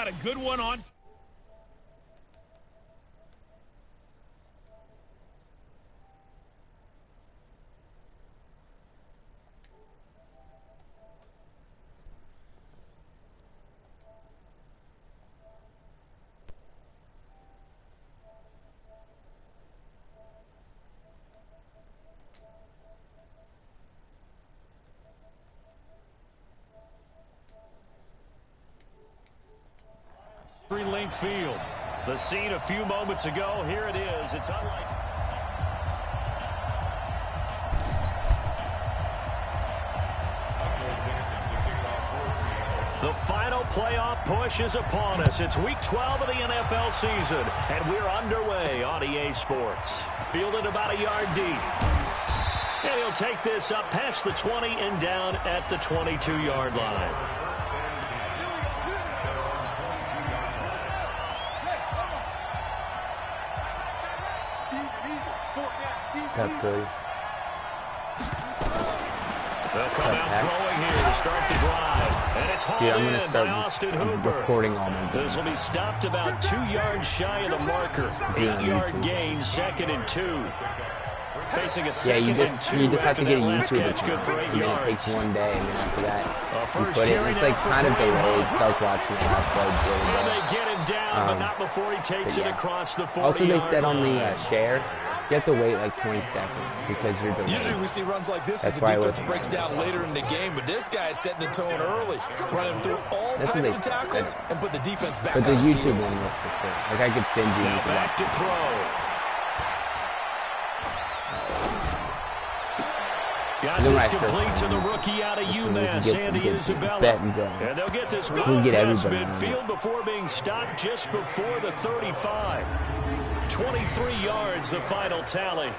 got a good one on. Link field. The scene a few moments ago. Here it is. It's unlike. The final playoff push is upon us. It's week 12 of the NFL season, and we're underway on EA Sports. Fielded about a yard deep. And he'll take this up past the 20 and down at the 22-yard line. That's good. They'll come out throwing here to start the drive. And it's hauled in by Austin Hooper. Recording all my This will be stopped about 2 yards shy of the marker. 8-yard gain, 2nd and 2. Facing a 2nd and 2 you just have to get last YouTube catch, good for 8 and yards. It takes one day, and then after that, you First put it. carry It's now like for kind of Brown. delayed. Start watching it after And they get him down, but not before he takes it across the 40-yard Also, they said on the line. share, you have to wait like 20 seconds because you're delayed. Usually we see runs like this as the defense breaks down later in the game, but this guy is setting the tone early, running through all types of tackles and put the defense back on But the its YouTube heels. one was for sure. Like I could send you. Now back to throw. Got this complete to the rookie out of UMass, Andy Isabella. And they'll get this one past midfield before being stopped just before the 35. 23 yards, the final tally.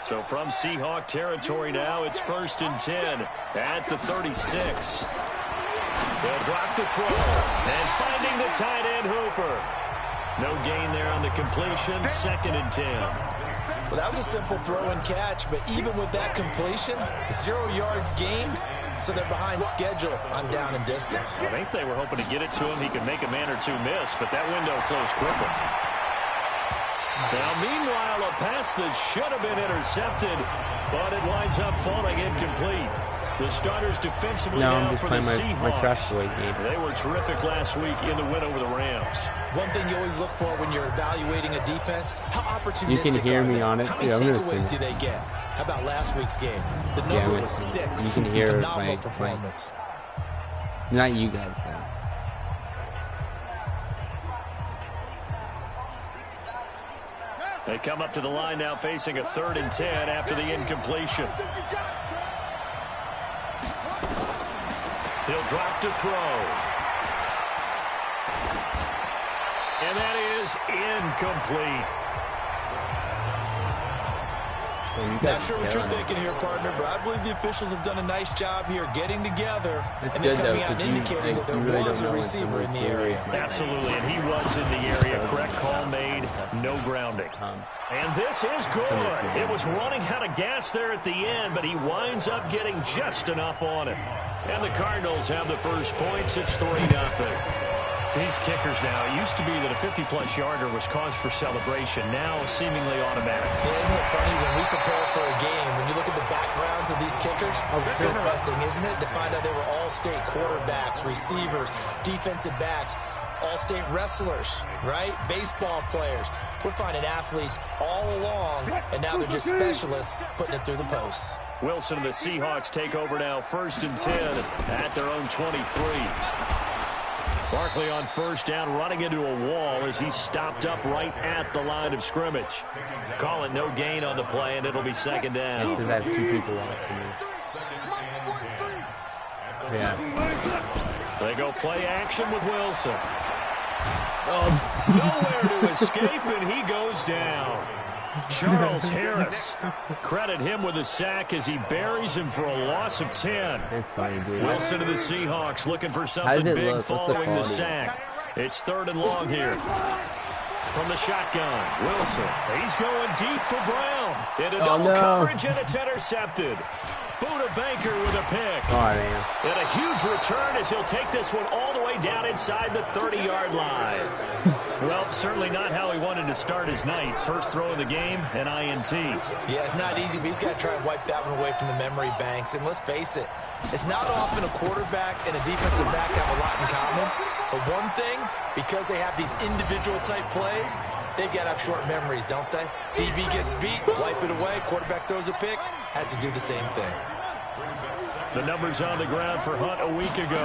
So from Seahawk territory now, it's 1st and 10 at the 36. They'll drop the throw. And finding the tight end, Hooper. No gain there on the completion, 2nd and 10. Well, that was a simple throw and catch, but even with that completion, 0 yards gained, so they're behind schedule on down and distance. I think they were hoping to get it to him. He could make a man or two miss, but that window closed quickly. Now, meanwhile, a pass that should have been intercepted, but it winds up falling incomplete. The starters defensively now for the Seahawks. They were terrific last week in the win over the Rams. One thing you always look for when you're evaluating a defense, how opportunistic you can hear me on it. How many takeaways do they get? How about last week's game? The number was 6. You can hear phenomenal performance. Not you guys, though. They come up to the line now facing a 3rd and 10 after the incompletion. He'll drop to throw. And that is incomplete. Not sure what you're thinking here, partner, but I believe the officials have done a nice job here getting together and then coming out and indicating that there was a receiver in the area. Absolutely, and he was in the area. Correct call made, no grounding. And this is good. It was running out of gas there at the end, but he winds up getting just enough on it. And the Cardinals have the first points. It's 3-0. These kickers now, it used to be that a 50-plus yarder was cause for celebration. Now, seemingly automatic. Yeah, isn't it funny when we prepare for a game, when you look at the backgrounds of these kickers, it's interesting, isn't it, to find out they were all-state quarterbacks, receivers, defensive backs, all-state wrestlers, right? Baseball players. We're finding athletes all along, and now they're just specialists putting it through the posts. Wilson and the Seahawks take over now, 1st and 10 at their own 23. Barkley on 1st down, running into a wall as he's stopped up right at the line of scrimmage. Call it no gain on the play, and it'll be 2nd down. Because I have 2 people watching me. Yeah. They go play action with Wilson. Nowhere to escape, and he goes down. Charles Harris. Credit him with a sack as he buries him for a loss of 10. That's funny, dude. Wilson to the Seahawks looking for something big following the sack. It's 3rd and long here. From the shotgun, Wilson. He's going deep for Brown. Into double coverage, and it's intercepted. Buda Baker with a pick. Oh, man. And a huge return as he'll take this one all the way down inside the 30-yard line. Well, certainly not how he wanted to start his night. First throw of the game, an INT. Yeah, it's not easy, but he's got to try and wipe that one away from the memory banks. And let's face it, it's not often a quarterback and a defensive back have a lot in common. But one thing, because they have these individual type plays, they've got to have short memories, don't they? DB gets beat, wipe it away, quarterback throws a pick, has to do the same thing. The numbers on the ground for Hunt a week ago.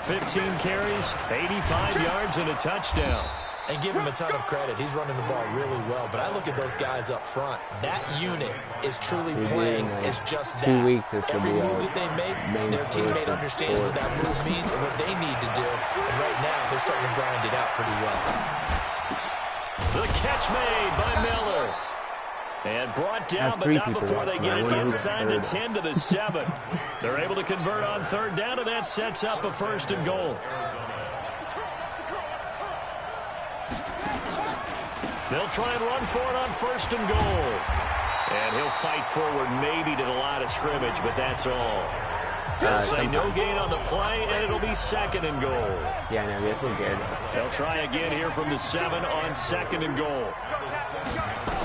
15 carries, 85 yards, and a touchdown. And give him a ton of credit. He's running the ball really well. But I look at those guys up front. That unit is truly playing as just that. 2 weeks, this will Every be move that they make, their teammate understands what that move means and what they need to do. And right now, they're starting to grind it out pretty well. The catch made by Miller. And brought down, but not before they get it inside the 10 to the 7. They're able to convert on third down, and that sets up a first and goal. They'll try and run for it on first and goal. And he'll fight forward maybe to the line of scrimmage, but that's all. They'll say no gain on the play, and it'll be second and goal. Yeah, no, this is good. They'll try again here from the 7 on second and goal.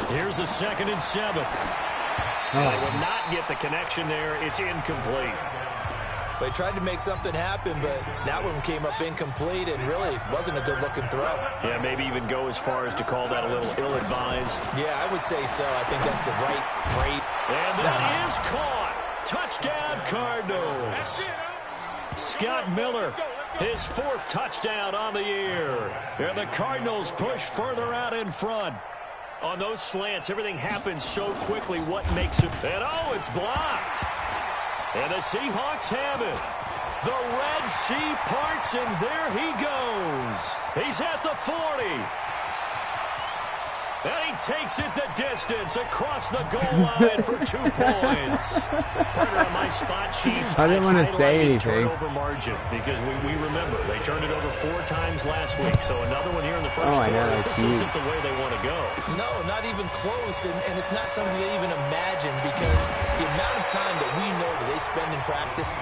Here's the 2nd and 7. They will not get the connection there. It's incomplete. They tried to make something happen, but that one came up incomplete and really wasn't a good-looking throw. Yeah, maybe even go as far as to call that a little ill-advised. Yeah, I would say so. I think that's the right freight. And that is caught. Touchdown, Cardinals. Scott Miller, his 4th touchdown on the year. And the Cardinals push further out in front. On those slants, everything happens so quickly. What makes it? And oh, it's blocked. And the Seahawks have it. The Red Sea parts, and there he goes. He's at the 40. And he takes it the distance across the goal line for 2 points. Partner on my spot sheets, I didn't want to say anything. Turnover margin because we remember they turned it over 4 times last week. So another one here in the first quarter. This isn't the way they want to go. No, not even close. And it's not something they even imagine because the amount of time that we know that they spend in practice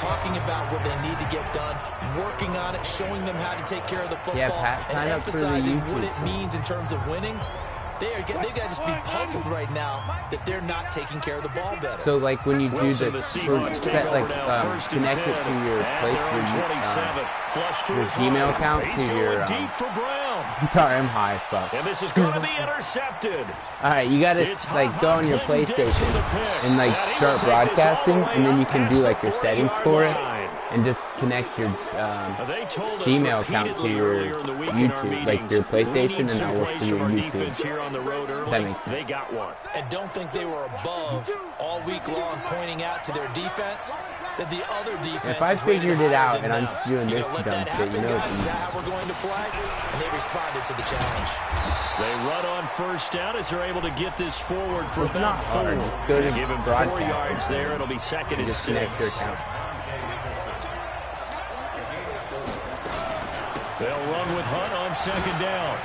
talking about what they need to get done, working on it, showing them how to take care of the football, and emphasizing what it means in terms of winning. They've got to just be puzzled right now that they're not taking care of the ball better. So, like, when you do this, connect it to your your Gmail account to your, sorry, I'm high as fuck. And this is going to be intercepted. Alright, you gotta, like, go on your PlayStation and, like, start broadcasting, and then you can do, like, your settings for it. And just connect your Gmail account to your YouTube, like your PlayStation, and that'll work for your YouTube. That makes sense. They got one. And don't think they were above all week long pointing out to their defense that the other defense. If I figured it out and I'm doing this dumb shit, you know it's how we're going to play, and they responded to the challenge. They run on first down as they're able to get this forward for about 4. Go to give him 4 yards there. It'll be 2nd and 6. Connect your account. They'll run with Hunt on 2nd down.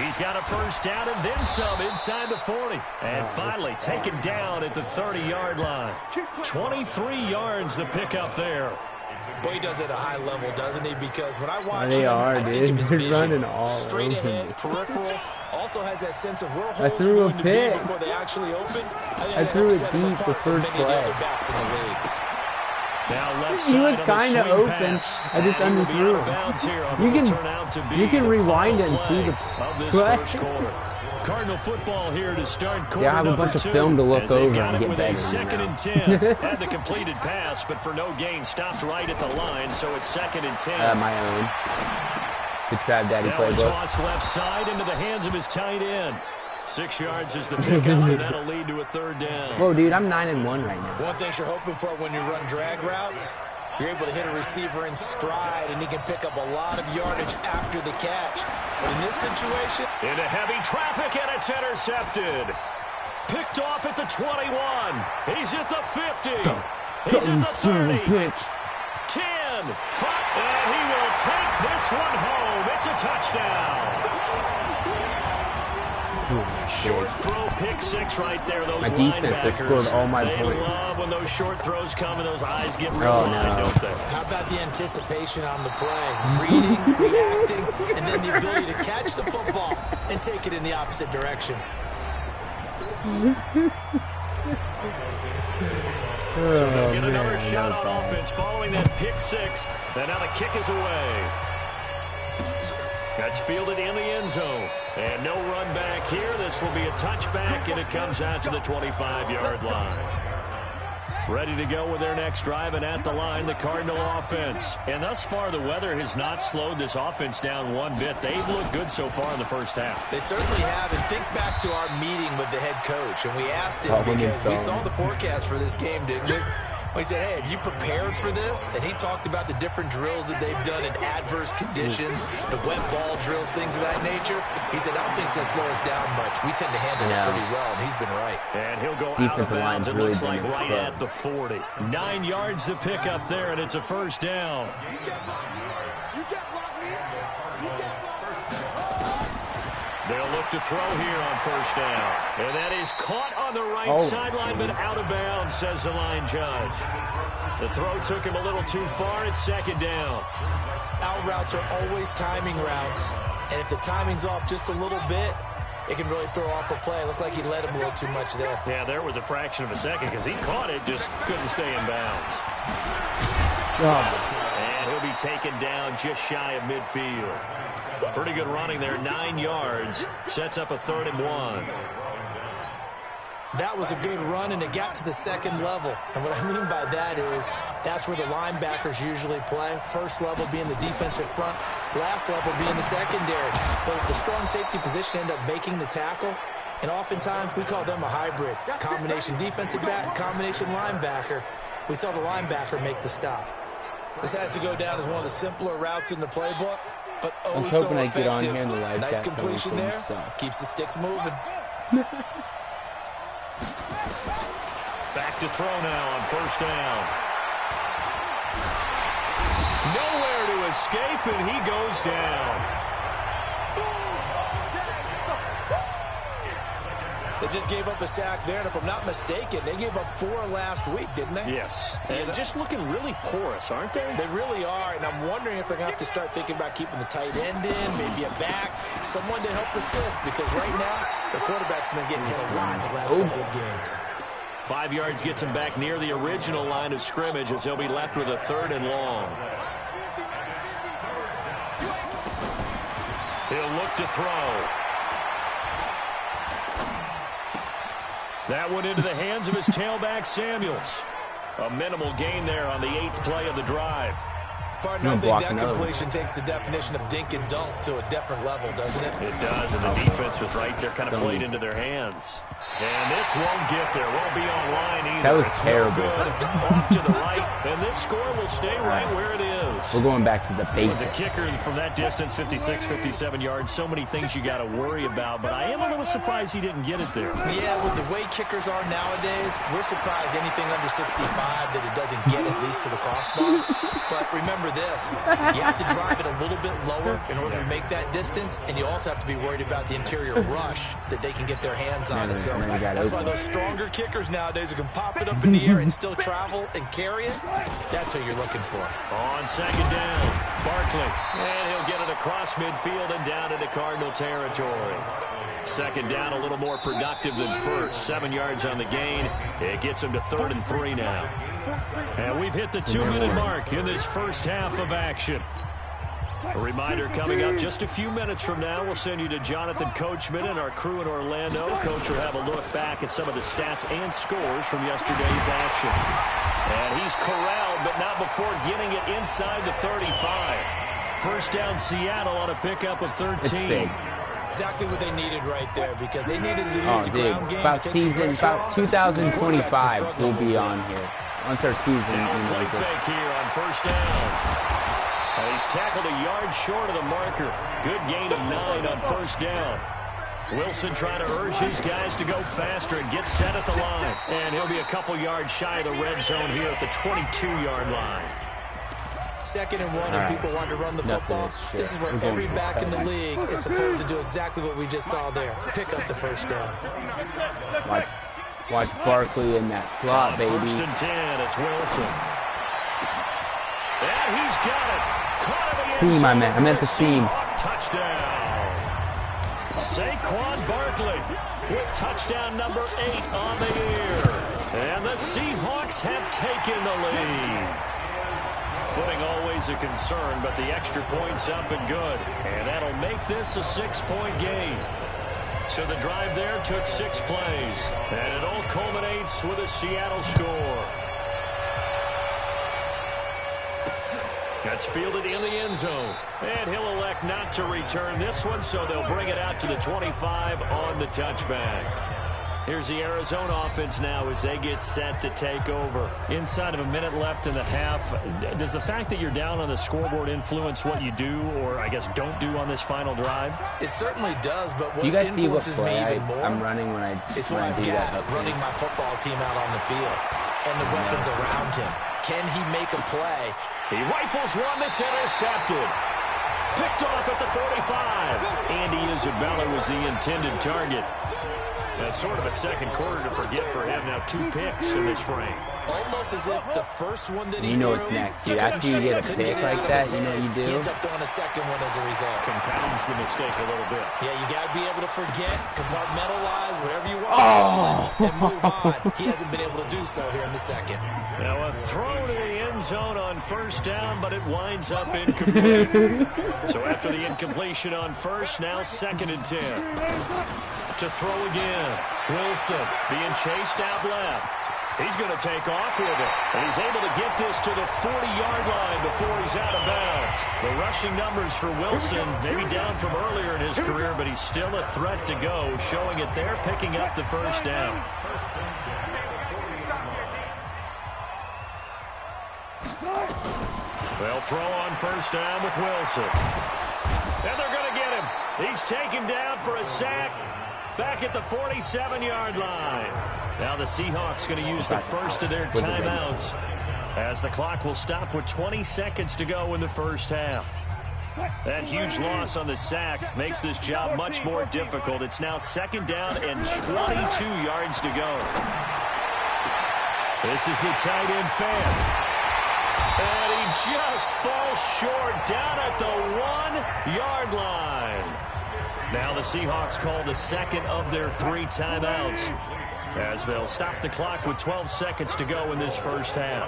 He's got a first down and then some inside the 40. And finally taken down at the 30-yard line. 23 yards the pickup there. Boy, he does it at a high level, doesn't he? Because when I watch him, I think of his vision. Running all straight ahead, peripheral. Also has that sense of where holes I threw are a going pick. to be before they actually open. I threw it deep the first play. Now left He was side kind of open. I just underthrew him. You can rewind it and see the play. Cardinal football here to start quarter I have a bunch of film to look over and get better. 2nd and 10. Had the completed pass, but for no gain, stopped right at the line, so it's 2nd and 10. My own. The Trav Daddy now playbook. Toss left side into the hands of his tight end. 6 yards is the pickup, and that'll lead to a 3rd down. Whoa, dude, I'm 9-1 right now. One thing you're hoping for when you run drag routes, you're able to hit a receiver in stride, and he can pick up a lot of yardage after the catch. But in this situation, into heavy traffic, and it's intercepted. Picked off at the 21. He's at the 50. He's at the 30. 10. 5. And he will take this one home. It's a touchdown. Short throw, pick six right there. Those my defense has scored all my they points. love when those short throws come and those eyes get real wide, don't they? How about the anticipation on the play? Reading, reacting, and then the ability to catch the football and take it in the opposite direction. So they'll get another shot on offense following that pick six. And now the kick is away. That's fielded in the end zone. And no run back here. This will be a touchback, and it comes out to the 25-yard line. Ready to go with their next drive, and at the line, the Cardinal offense. And thus far, the weather has not slowed this offense down one bit. They've looked good so far in the first half. They certainly have. And think back to our meeting with the head coach, and we asked him because we saw the forecast for this game, didn't we? We said, hey, have you prepared for this? And he talked about the different drills that they've done in adverse conditions, the wet ball drills, things of that nature. He said, I don't think it's going to slow us down much. We tend to handle it pretty well, and he's been right. And he'll go out of bounds, it looks like, right at the 40. 9 yards to pick up there, and it's a first down. They'll look to throw here on first down. And that is caught on the right sideline, but out of bounds, says the line judge. The throw took him a little too far. It's second down. Out routes are always timing routes. And if the timing's off just a little bit, it can really throw off a play. It looked like he led him a little too much there. Yeah, there was a fraction of a second because he caught it, just couldn't stay in bounds. And he'll be taken down just shy of midfield. Pretty good running there, 9 yards. Sets up a 3rd and 1. That was a good run, and it got to the second level. And what I mean by that is that's where the linebackers usually play. First level being the defensive front, last level being the secondary. But the strong safety position ended up making the tackle, and oftentimes we call them a hybrid. Combination defensive back, combination linebacker. We saw the linebacker make the stop. This has to go down as one of the simpler routes in the playbook, but oh so effective. Get on here in the live nice completion there. Keeps the sticks moving. Back to throw now on first down. Nowhere to escape, and he goes down. They just gave up a sack there, and if I'm not mistaken, they gave up 4 last week, didn't they? Yes. And just looking really porous, aren't they? They really are, and I'm wondering if they're going to have to start thinking about keeping the tight end in, maybe a back, someone to help assist, because right now, the quarterback's been getting hit a lot in the last couple of games. 5 yards gets him back near the original line of scrimmage as he'll be left with a 3rd and long. He'll look to throw. That one into the hands of his tailback, Samuels. A minimal gain there on the 8th play of the drive. Partner, I think that completion takes the definition of dink and dunk to a different level, doesn't it? It does, and the defense was right there, kind of played into their hands. And this won't get there. Won't be online either. That was terrible. Off to the right, and this score will stay right where it is. We're going back to the basics. As a kicker from that distance, 56, 57 yards, so many things you got to worry about, but I am a little surprised he didn't get it there. Yeah, with the way kickers are nowadays, we're surprised anything under 65 that it doesn't get at least to the crossbar. But remember this, you have to drive it a little bit lower in order to make that distance, and you also have to be worried about the interior rush that they can get their hands on it. So that's why those stronger kickers nowadays who can pop it up in the air and still travel and carry it, that's who you're looking for. On second down, Barkley, and he'll get it across midfield and down into Cardinal territory. Second down, a little more productive than first. 7 yards on the gain. It gets him to 3rd and 3 now. And we've hit the 2-minute mark in this first half of action. A reminder coming up just a few minutes from now. We'll send you to Jonathan Coachman and our crew in Orlando. Coach will have a look back at some of the stats and scores from yesterday's action. And he's corralled, but not before getting it inside the 35. First down Seattle on a pickup of 13. Exactly what they needed right there, because they needed to use the ground game. About 2025 we'll be on here. Once our season. Play fake here on first down. He's tackled a yard short of the marker. Good gain of 9 on first down. Wilson trying to urge his guys to go faster and get set at the line. And he'll be a couple yards shy of the red zone here at the 22-yard line. 2nd and 1, and people want to run the football. This is where every back in the league is supposed to do exactly what we just saw there. Pick up the first down. Watch Barkley in that slot, baby. 1st and 10, it's Wilson. And he's got it. Seam, I meant the seam. Touchdown. Saquon Barkley with touchdown number 8 on the year. And the Seahawks have taken the lead. Footing always a concern, but the extra point's up and good. And that'll make this a 6-point game. So the drive there took 6 plays. And it all culminates with a Seattle score. That's fielded in the end zone. And he'll elect not to return this one, so they'll bring it out to the 25 on the touchback. Here's the Arizona offense now as they get set to take over. Inside of a minute left in the half, does the fact that you're down on the scoreboard influence what you do, or I guess don't do on this final drive? It certainly does, but what you guys influences see what play me even more I'm running when I is what I've got running my football team out on the field and the weapons around him. Can he make a play? He rifles one that's intercepted. Picked off at the 45. Andy Isabella was the intended target. That's sort of a second quarter to forget for him. Now 2 picks in this frame. Almost as if the first one that he you know threw, what's next, dude. After you get a pick like that, you know what you do? He ends up throwing a second one as a result. Compounds the mistake a little bit. Yeah, you got to be able to forget, compartmentalize, whatever you want to call it, and move on. He hasn't been able to do so here in the second. Now a throw to the end zone on 1st down, but it winds up incomplete. So after the incompletion on 1st, now 2nd and 10. To throw again. Wilson being chased out left. He's going to take off with it. And he's able to get this to the 40-yard line before he's out of bounds. The rushing numbers for Wilson, maybe down from earlier in his career, but he's still a threat to go, showing it there, picking up the 1st down. They'll throw on 1st down with Wilson. And they're going to get him. He's taken down for a sack. Back at the 47-yard line. Now the Seahawks going to use the first of their timeouts as the clock will stop with 20 seconds to go in the 1st half. That huge loss on the sack makes this job much more difficult. It's now 2nd down and 22 yards to go. This is the tight end fan. And he just falls short down at the 1-yard line. Now the Seahawks call the 2nd of their 3 timeouts as they'll stop the clock with 12 seconds to go in this 1st half.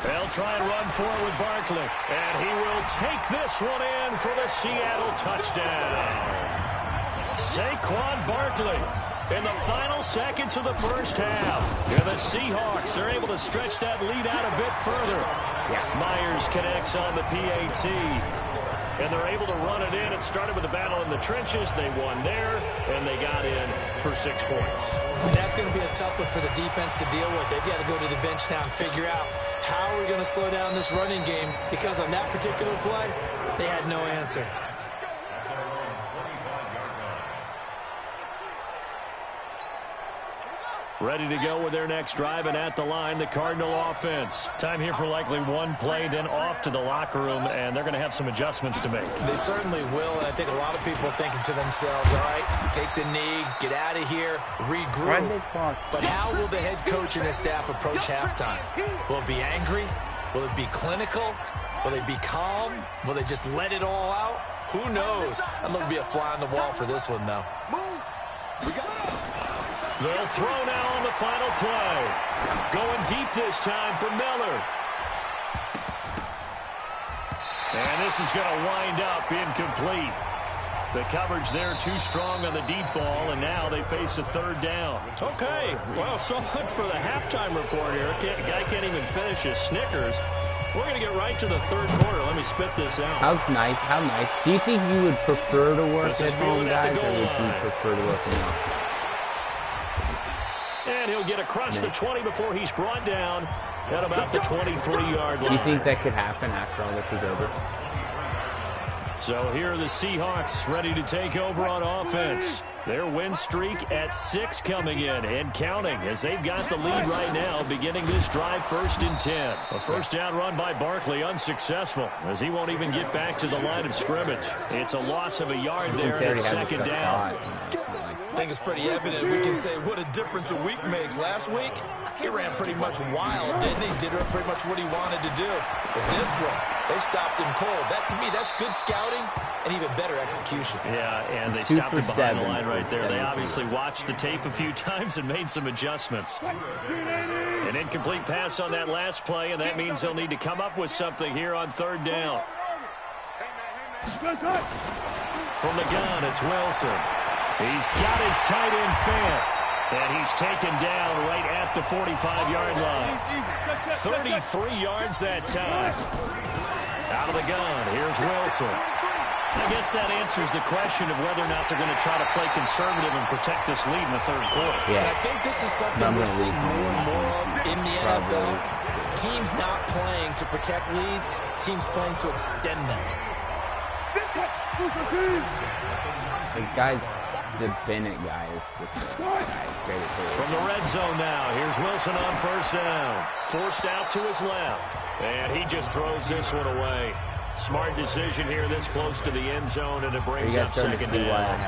They'll try and run for it with Barkley, and he will take this one in for the Seattle touchdown. Saquon Barkley in the final seconds of the 1st half. And the Seahawks are able to stretch that lead out a bit further. Myers connects on the PAT. And they're able to run it in. It started with a battle in the trenches. They won there, and they got in for 6 points. That's going to be a tough one for the defense to deal with. They've got to go to the bench now and figure out how we're going to slow down this running game, because on that particular play, they had no answer. Ready to go with their next drive, and at the line, the Cardinal offense. Time here for likely 1 play, then off to the locker room, and they're going to have some adjustments to make. They certainly will, and I think a lot of people are thinking to themselves, all right, take the knee, get out of here, regroup. But how will the head coach and his staff approach halftime? Will it be angry? Will it be clinical? Will they be calm? Will they just let it all out? Who knows? I'd love to be a fly on the wall for this one, though. They'll throw now on the final play. Going deep this time for Miller. And this is going to wind up incomplete. The coverage there too strong on the deep ball, and now they face a 3rd down. Okay, well, so much for the halftime report here. Guy can't even finish his Snickers. We're going to get right to the 3rd quarter. Let me spit this out. How nice, how nice. Do you think you would prefer to work at home, guys, or would you prefer to work in the office? And he'll get across the 20 before he's brought down at about the 23-yard line. Do you think that could happen after all this is over? So here are the Seahawks ready to take over on offense. Their win streak at 6 coming in and counting as they've got the lead right now beginning this drive 1st and 10. A first down run by Barkley unsuccessful as he won't even get back to the line of scrimmage. It's a loss of a yard there at 2nd down. I think it's pretty evident. We can say what a difference a week makes. Last week, he ran pretty much wild, didn't he? Did pretty much what he wanted to do. But this one, they stopped him cold. That, to me, that's good scouting and even better execution. Yeah, and they stopped him behind the line right there. They obviously watched the tape a few times and made some adjustments. An incomplete pass on that last play, and that means they'll need to come up with something here on 3rd down. From the gun, it's Wilson. He's got his tight end fan, and he's taken down right at the 45-yard line. 33 yards that time. Out of the gun, here's Wilson. I guess that answers the question of whether or not they're going to try to play conservative and protect this lead in the 3rd quarter. Yeah. And I think this is something we're seeing more and more of in the NFL. Teams not playing to protect leads, teams playing to extend them. The guy, the Bennett guy is just From the red zone now, here's Wilson on 1st down. Forced out to his left, and he just throws this one away. Smart decision here this close to the end zone, and it brings up 2nd down.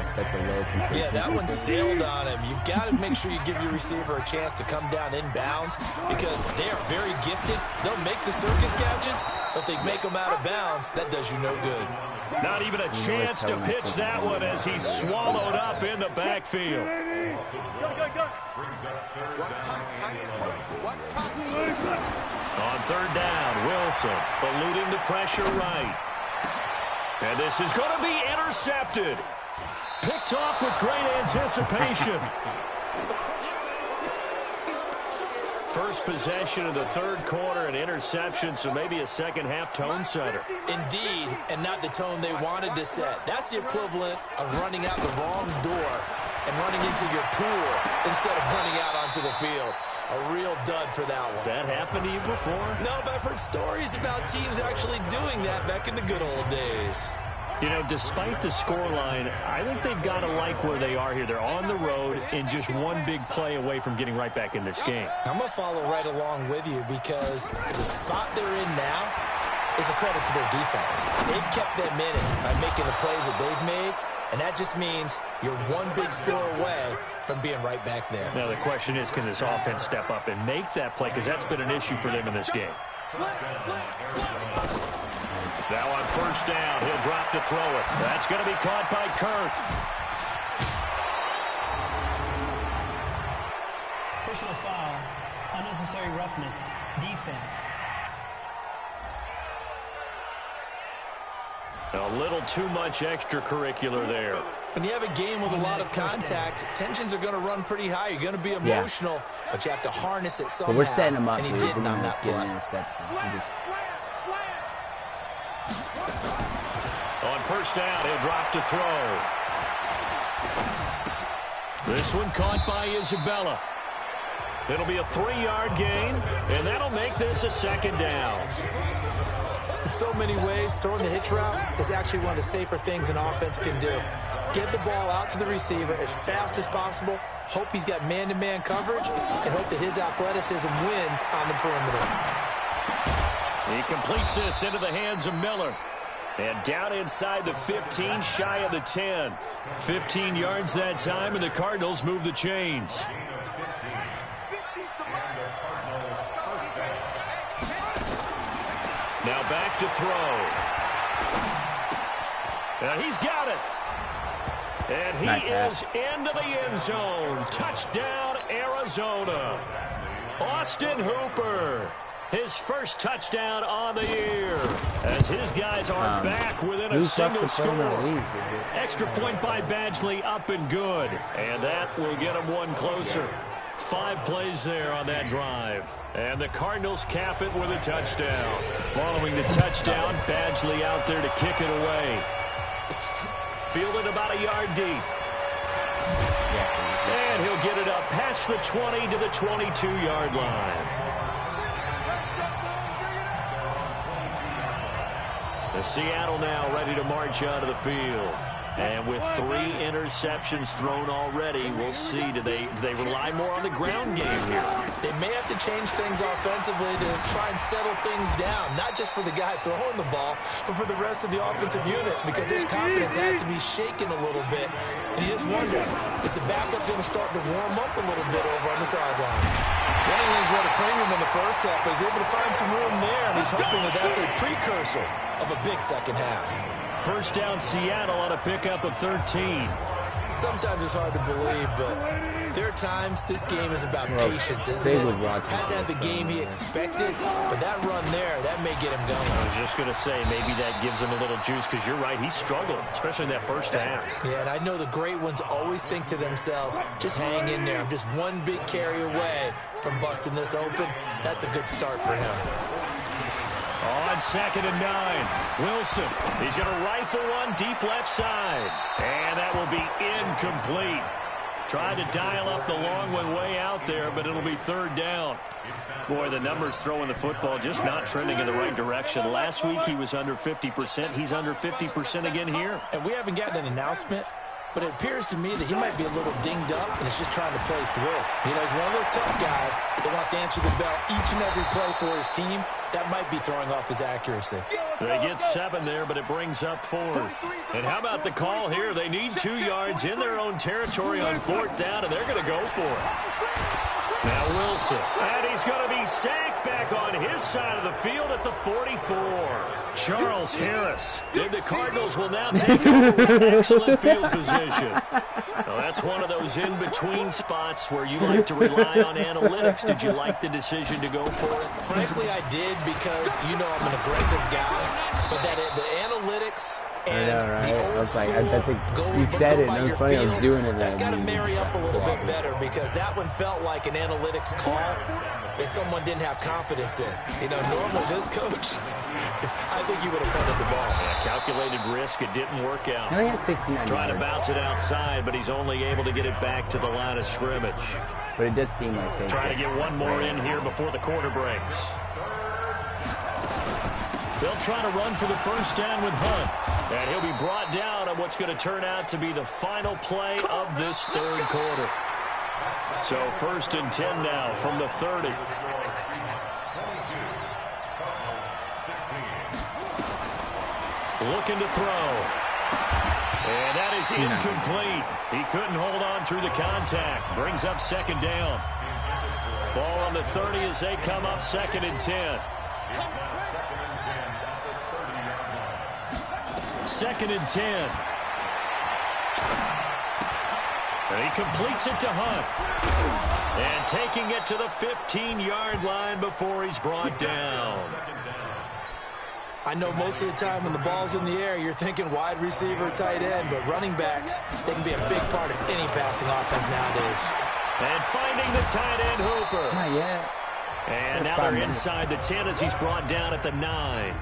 Yeah, that one sailed on him. You've got to make sure you give your receiver a chance to come down inbounds because they are very gifted. They'll make the circus catches, but they make them out of bounds. That does you no good. Not even a chance to pitch that one as he's swallowed up in the backfield. On 3rd down, Wilson eluding the pressure right. And this is going to be intercepted. Picked off with great anticipation. First possession of the 3rd quarter, an interception, so maybe a second-half tone setter. Indeed, and not the tone they wanted to set. That's the equivalent of running out the wrong door and running into your pool instead of running out onto the field. A real dud for that one. Has that happened to you before? No, but I've heard stories about teams actually doing that back in the good old days. You know, despite the scoreline, I think they've got to like where they are here. They're on the road and just one big play away from getting right back in this game. I'm going to follow right along with you because the spot they're in now is a credit to their defense. They've kept them in it by making the plays that they've made, and that just means you're one big score away from being right back there. Now, the question is, can this offense step up and make that play? Because that's been an issue for them in this game. Now on 1st down, he'll drop to throw it. That's going to be caught by Kirk. Personal foul, unnecessary roughness, defense. A little too much extracurricular there. When you have a game with a lot of contact, tensions are going to run pretty high. You're going to be emotional, but you have to harness it somehow. But we're setting him up, and he didn't on that play. On 1st down, he'll drop to throw. This one caught by Isabella. It'll be a 3-yard gain, and that'll make this a 2nd down. In so many ways, throwing the hitch route is actually one of the safer things an offense can do. Get the ball out to the receiver as fast as possible, hope he's got man-to-man coverage, and hope that his athleticism wins on the perimeter. He completes this into the hands of Miller. And down inside the 15, shy of the 10. 15 yards that time, and the Cardinals move the chains. Now back to throw. And he's got it. And he is into the end zone. Touchdown, Arizona. Austin Hooper. His first touchdown on the year as his guys are back within a single score. Extra point by Badgley, up and good. And that will get him one closer. 5 plays there on that drive. And the Cardinals cap it with a touchdown. Following the touchdown, Badgley out there to kick it away. Fielded about a yard deep. And he'll get it up past the 20 to the 22-yard line. The Seattle now ready to march out of the field. And with 3 interceptions thrown already, we'll see. Do they rely more on the ground game here? They may have to change things offensively to try and settle things down, not just for the guy throwing the ball, but for the rest of the offensive unit, because his confidence has to be shaken a little bit. And you just wonder, is the backup going to start to warm up a little bit over on the sideline? One of a premium in the first half, but he's able to find some room there, and he's hoping that that's a precursor of a big second half. First down, Seattle on a pickup of 13. Sometimes it's hard to believe, but there are times this game is about patience, isn't it? Hasn't had the game he expected, but that run there, that may get him going. I was just going to say, maybe that gives him a little juice, because you're right, he struggled, especially in that first half. Yeah, and I know the great ones always think to themselves, just hang in there. I'm just one big carry away from busting this open. That's a good start for him. On 2nd and 9, Wilson. He's going to rifle one deep left side. And that will be incomplete. Tried to dial up the long one way out there, but it'll be 3rd down. Boy, the numbers throwing the football just not trending in the right direction. Last week he was under 50%. He's under 50% again here. And we haven't gotten an announcement, but it appears to me that he might be a little dinged up and is just trying to play through. You know, he's one of those tough guys that wants to answer the bell each and every play for his team. That might be throwing off his accuracy. They get 7 there, but it brings up 4th. And how about the call here? They need 2 yards in their own territory on 4th down, and they're going to go for it. Now Wilson. And he's going to be sacked back on his side of the field at the 44. Charles Harris. And the Cardinals will now take over. Excellent field position. Well, that's one of those in-between spots where you like to rely on analytics. Did you like the decision to go for it? Frankly, I did, because, you know, I'm an aggressive guy. But the analytics and the old school you said it, and it was funny, I was doing it. That's got to marry up a little bit better, because that one felt like an analytics call that someone didn't have confidence in. You know, normally this coach, I think he would have punted the ball. Yeah, calculated risk. It didn't work out. No, he had 69 Trying to bounce it outside, but he's only able to get it back to the line of scrimmage. But it does seem like they trying to get one more in here before the quarter breaks. They'll try to run for the first down with Hunt. And he'll be brought down on what's going to turn out to be the final play of this 3rd quarter. So 1st and 10 now from the 30. Looking to throw. And that is incomplete. He couldn't hold on through the contact. Brings up 2nd down. Ball on the 30 as they come up 2nd and 10. 2nd and 10. And he completes it to Hunt. And taking it to the 15-yard line before he's brought down. I know most of the time when the ball's in the air, you're thinking wide receiver, tight end, but running backs, they can be a big part of any passing offense nowadays. And finding the tight end Hooper. Not yet. And now they're inside the 10 as he's brought down at the 9.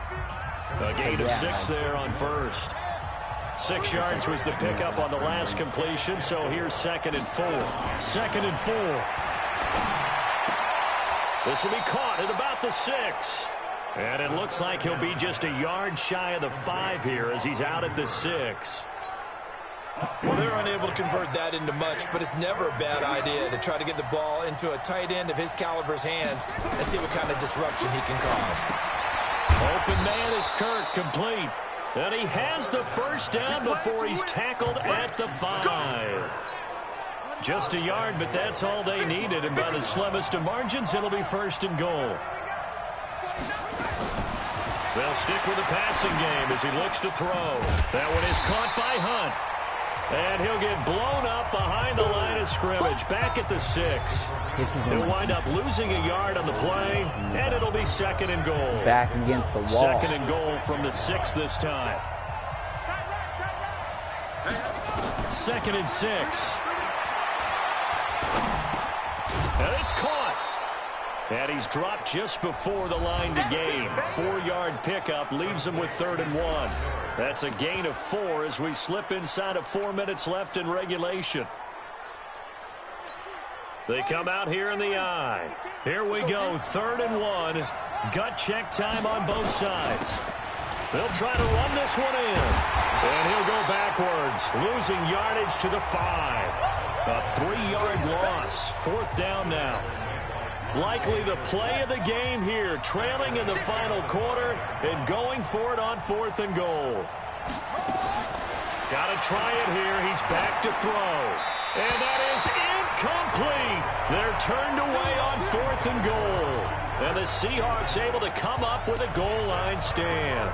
A gain of 6 there on 1st. 6 yards was the pickup on the last completion, so here's 2nd and 4. 2nd and 4. This will be caught at about the 6. And it looks like he'll be just a yard shy of the 5 here as he's out at the 6. Well, they're unable to convert that into much, but it's never a bad idea to try to get the ball into a tight end of his caliber's hands and see what kind of disruption he can cause. Open man is Kirk, complete. And he has the first down before he's tackled at the 5. Just a yard, but that's all they needed. And by the slimmest of margins, it'll be 1st and goal. They'll stick with the passing game as he looks to throw. That one is caught by Hunt. And he'll get blown up behind the line of scrimmage, back at the 6. He'll wind up losing a yard on the play, and it'll be 2nd and goal. Back against the wall. 2nd and goal from the 6 this time. 2nd and 6. And it's caught. And he's dropped just before the line to gain. 4-yard pickup leaves him with 3rd and 1. That's a gain of 4 as we slip inside of 4 minutes left in regulation. They come out here in the eye. Here we go, 3rd and 1. Gut check time on both sides. They'll try to run this one in. And he'll go backwards, losing yardage to the 5. A 3-yard loss. 4th down now. Likely the play of the game here, trailing in the final quarter and going for it on 4th and goal. Got to try it here. He's back to throw. And that is incomplete. They're turned away on 4th and goal. And the Seahawks able to come up with a goal line stand.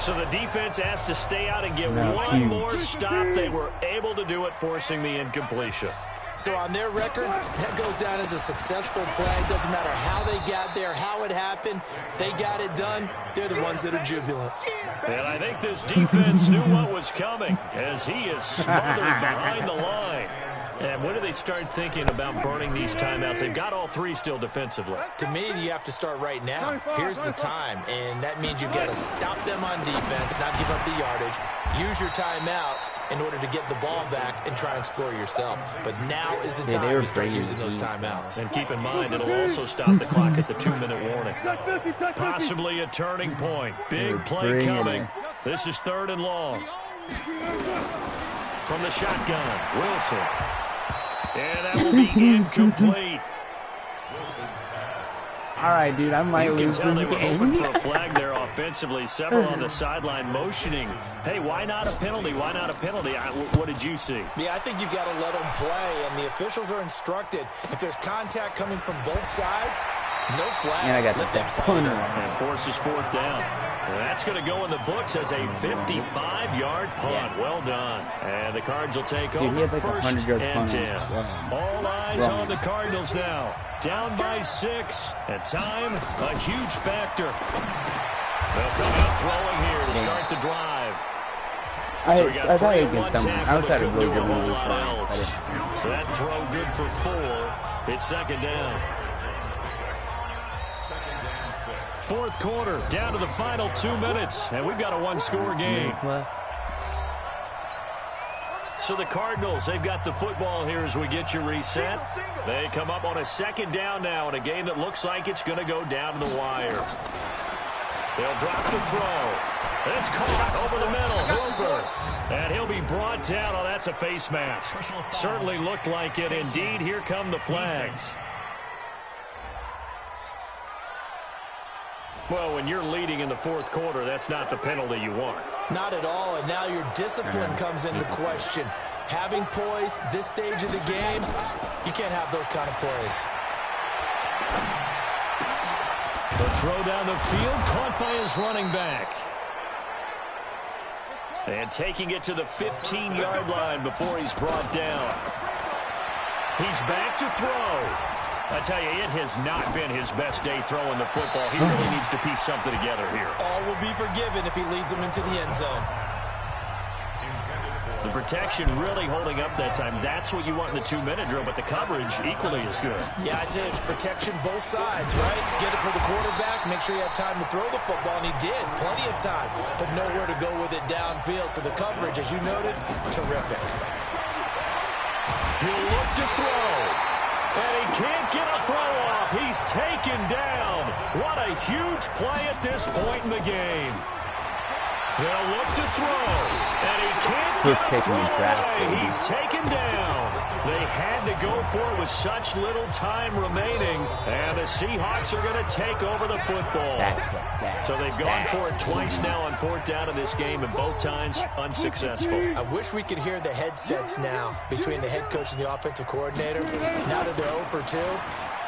So the defense has to stay out and get one more stop. They were able to do it, forcing the incompletion. So on their record, that goes down as a successful play. Doesn't matter how they got there, how it happened. They got it done. They're the ones that are jubilant. And I think this defense knew what was coming as he is smothered behind the line. And when do they start thinking about burning these timeouts? They've got all 3 still defensively. To me, you have to start right now. Here's the time, and that means you've got to stop them on defense, not give up the yardage. Use your timeouts in order to get the ball back and try and score yourself. But now is the time to start using those timeouts. And keep in mind, it'll also stop the clock at the 2-minute warning. Possibly a turning point. Big play coming. This is 3rd and long. From the shotgun, Wilson. And that will be incomplete. All right, dude, I might lose this game. You can tell they were hoping for a flag there offensively. Several on the sideline motioning. Hey, why not a penalty? Why not a penalty? What did you see? Yeah, I think you've got to let them play, and the officials are instructed. If there's contact coming from both sides, no flag. And I got the punter. And forces 4th down. And that's going to go in the books as a 55-yard punt. Yeah. Well done. And the Cards will take over like 1st and 10. Wrong. All eyes on the Cardinals now. Down by 6. And time, a huge factor. They'll come out throwing here to start the drive. I thought against someone. I was at a real good move. That throw good for 4. It's 2nd down. 4th quarter, down to the final 2 minutes, and we've got a 1-score game. So the Cardinals, they've got the football here as we get you reset. They come up on a 2nd down now in a game that looks like it's going to go down to the wire. They'll drop the throw. It's caught over the middle. Hooper. And he'll be brought down. Oh, that's a face mask. Certainly looked like it. Indeed, here come the flags. Well, when you're leading in the 4th quarter, that's not the penalty you want. Not at all, and now your discipline comes into question. Having poise this stage of the game, you can't have those kind of plays. The throw down the field, caught by his running back. And taking it to the 15-yard line before he's brought down. He's back to throw. I tell you, it has not been his best day throwing the football. He really needs to piece something together here. All will be forgiven if he leads them into the end zone. The protection really holding up that time. That's what you want in the 2-minute drill, but the coverage equally as good. Yeah, I'd say it's protection both sides, right? Get it for the quarterback, make sure you have time to throw the football, and he did. Plenty of time, but nowhere to go with it downfield. So the coverage, as you noted, terrific. He'll look to throw. And he can't get a throw off. He's taken down. What a huge play at this point in the game. They'll look to throw. And he can't get a throw away. He's taken down. They had to go for it with such little time remaining. And the Seahawks are going to take over the football. So they've gone for it twice now on 4th down in this game, and both times unsuccessful. I wish we could hear the headsets now between the head coach and the offensive coordinator. Now that they're 0 for 2,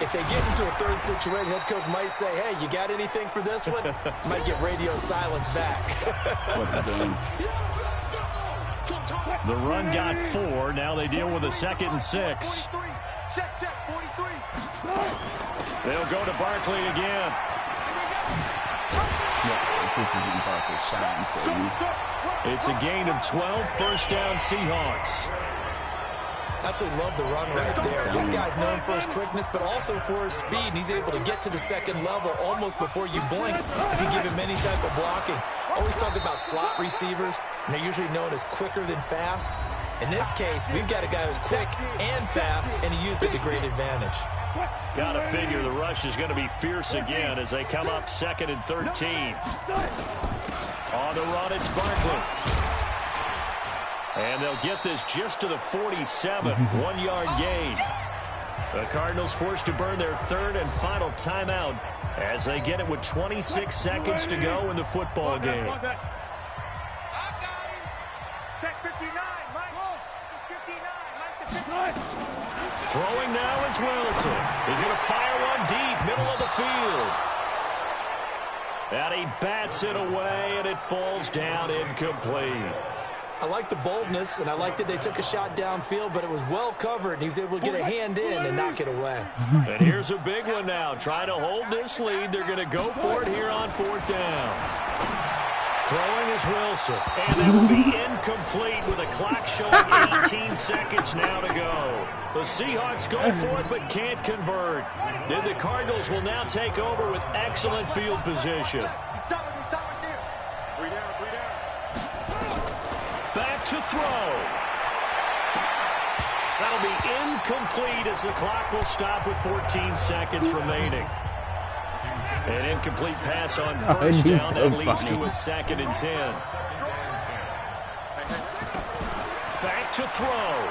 if they get into a 3rd situation, head coach might say, hey, you got anything for this one? Might get radio silence back. What a game. The run got 4. Now they deal with a 2nd and 6. They'll go to Barkley again. It's a gain of 12, 1st down Seahawks. Absolutely love the run right there. This guy's known for his quickness, but also for his speed. And he's able to get to the 2nd level almost before you blink if you give him any type of blocking. Always talk about slot receivers, and they're usually known as quicker than fast. In this case, we've got a guy who's quick and fast, and he used it to great advantage. Gotta figure the rush is going to be fierce again as they come up 2nd and 13. On the run, it's Barkley. And they'll get this just to the 47, 1-yard gain. The Cardinals forced to burn their third and final timeout as they get it with 26 seconds to go in the football game. Check 59, Mike. It's 59, Mike. Throwing now is Wilson. He's going to fire one deep, middle of the field. And he bats it away, and it falls down incomplete. I like the boldness, and I like that they took a shot downfield, but it was well covered, and he was able to get a hand in and knock it away. And here's a big one now. Trying to hold this lead. They're going to go for it here on 4th down. Throwing is Wilson. And that will be incomplete with a clock showing 18 seconds now to go. The Seahawks go for it but can't convert. Then the Cardinals will now take over with excellent field position. Back to throw. That'll be incomplete as the clock will stop with 14 seconds remaining. An incomplete pass on first down. That leads to a 2nd and 10. Back to throw.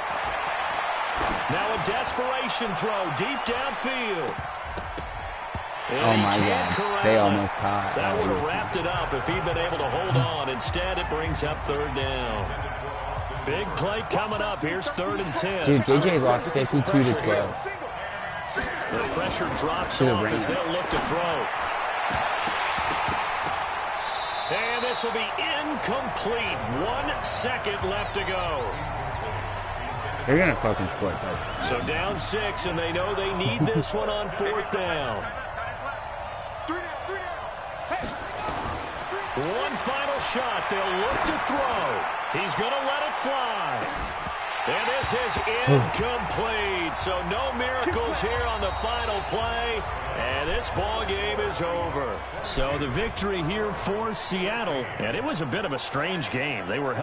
Now a desperation throw deep downfield. Oh my God, they almost caught. That would have wrapped it up if he'd been able to hold on. Instead, it brings up 3rd down. Big play coming up. Here's 3rd and 10. Dude, JJ lost 52 to 12. The pressure drops off as they'll look to throw. And this will be incomplete. 1 second left to go. They're going to fucking score a touchdown. So down 6, and they know they need this one on 4th down. One final shot. They'll look to throw. He's going to let it fly. And this is incomplete. So no miracles here on the final play. And this ball game is over. So the victory here for Seattle. And it was a bit of a strange game. They were held